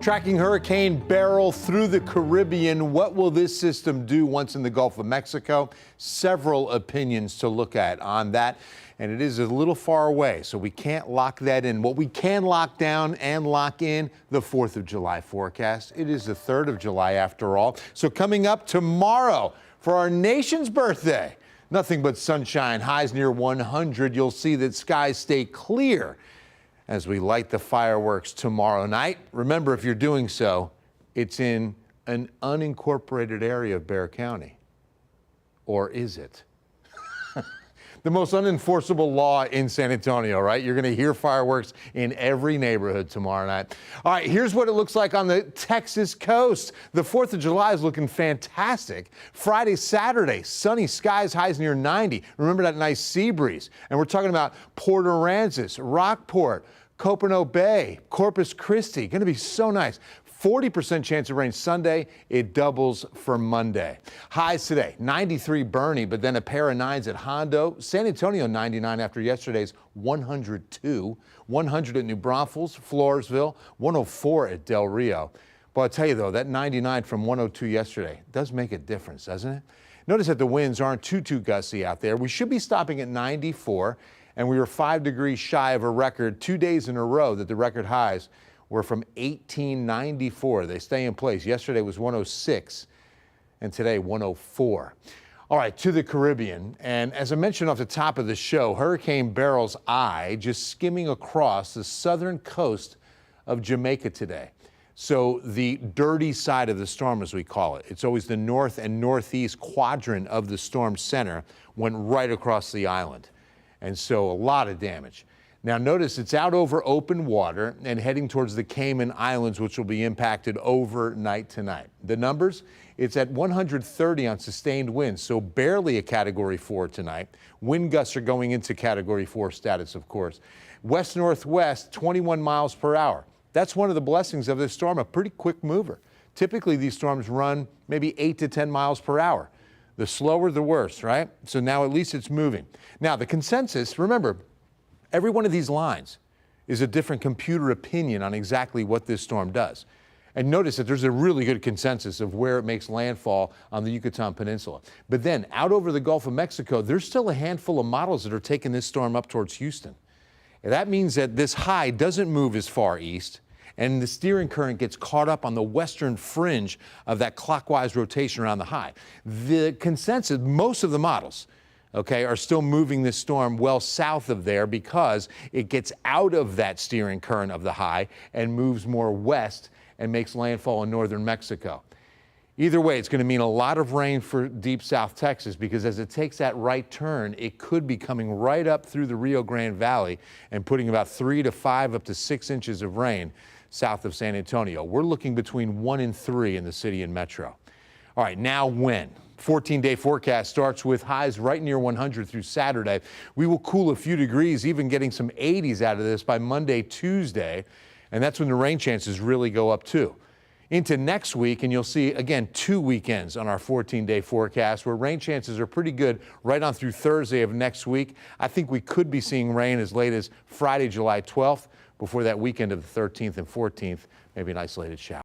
Tracking Hurricane Beryl through the Caribbean. What will this system do once in the Gulf of Mexico? Several opinions to look at on that. And it is a little far away, so we can't lock that in. What we can lock down and lock in, the 4th of July forecast. It is the 3rd of July after all. So coming up tomorrow for our nation's birthday, nothing but sunshine, highs near 100. You'll see that skies stay clear as we light the fireworks tomorrow night. Remember, if you're doing so, it's in an unincorporated area of Bear County. Or is it? The most unenforceable law in San Antonio, right? You're going to hear fireworks in every neighborhood tomorrow night. All right, here's what it looks like on the Texas coast. The 4th of July is looking fantastic. Friday, Saturday, sunny skies, highs near 90. Remember that nice sea breeze. And we're talking about Port Aransas, Rockport, Copano Bay, Corpus Christi. Going to be so nice. 40% chance of rain Sunday. It doubles for Monday. Highs today, 93 Bernie, but then a pair of 9s at Hondo. San Antonio 99 after yesterday's 102. 100 at New Braunfels, Floresville, 104 at Del Rio. But I'll tell you though, that 99 from 102 yesterday does make a difference, doesn't it? Notice that the winds aren't too gusty out there. We should be stopping at 94, and we were 5 degrees shy of a record 2 days in a row that the record highs were from 1894. They stay in place. Yesterday was 106 and today 104. All right, to the Caribbean. And as I mentioned off the top of the show, Hurricane Beryl's eye just skimming across the southern coast of Jamaica today. So the dirty side of the storm, as we call it, it's always the north and northeast quadrant of the storm center, went right across the island. And so a lot of damage. Now notice it's out over open water and heading towards the Cayman Islands, which will be impacted overnight tonight. The numbers, it's at 130 on sustained winds, so barely a Category 4 tonight. Wind gusts are going into Category 4 status, of course. West-northwest, 21 miles per hour. That's one of the blessings of this storm, a pretty quick mover. Typically, these storms run maybe 8 to 10 miles per hour. The slower, the worse, right? So now at least it's moving. Now, the consensus, remember, every one of these lines is a different computer opinion on exactly what this storm does. And notice that there's a really good consensus of where it makes landfall on the Yucatan Peninsula. But then out over the Gulf of Mexico, there's still a handful of models that are taking this storm up towards Houston. And that means that this high doesn't move as far east, and the steering current gets caught up on the western fringe of that clockwise rotation around the high. The consensus, most of the models, are still moving this storm well south of there because it gets out of that steering current of the high and moves more west and makes landfall in northern Mexico. Either way, it's going to mean a lot of rain for deep South Texas because as it takes that right turn, it could be coming right up through the Rio Grande Valley and putting about 3 to 5 up to 6 inches of rain south of San Antonio. We're looking between 1 and 3 in the city and metro. All right, now when? 14-day forecast starts with highs right near 100 through Saturday. We will cool a few degrees, even getting some 80s out of this by Monday, Tuesday, and that's when the rain chances really go up too. Into next week, and you'll see, again, 2 weekends on our 14-day forecast where rain chances are pretty good right on through Thursday of next week. I think we could be seeing rain as late as Friday, July 12th, before that weekend of the 13th and 14th, maybe an isolated shower.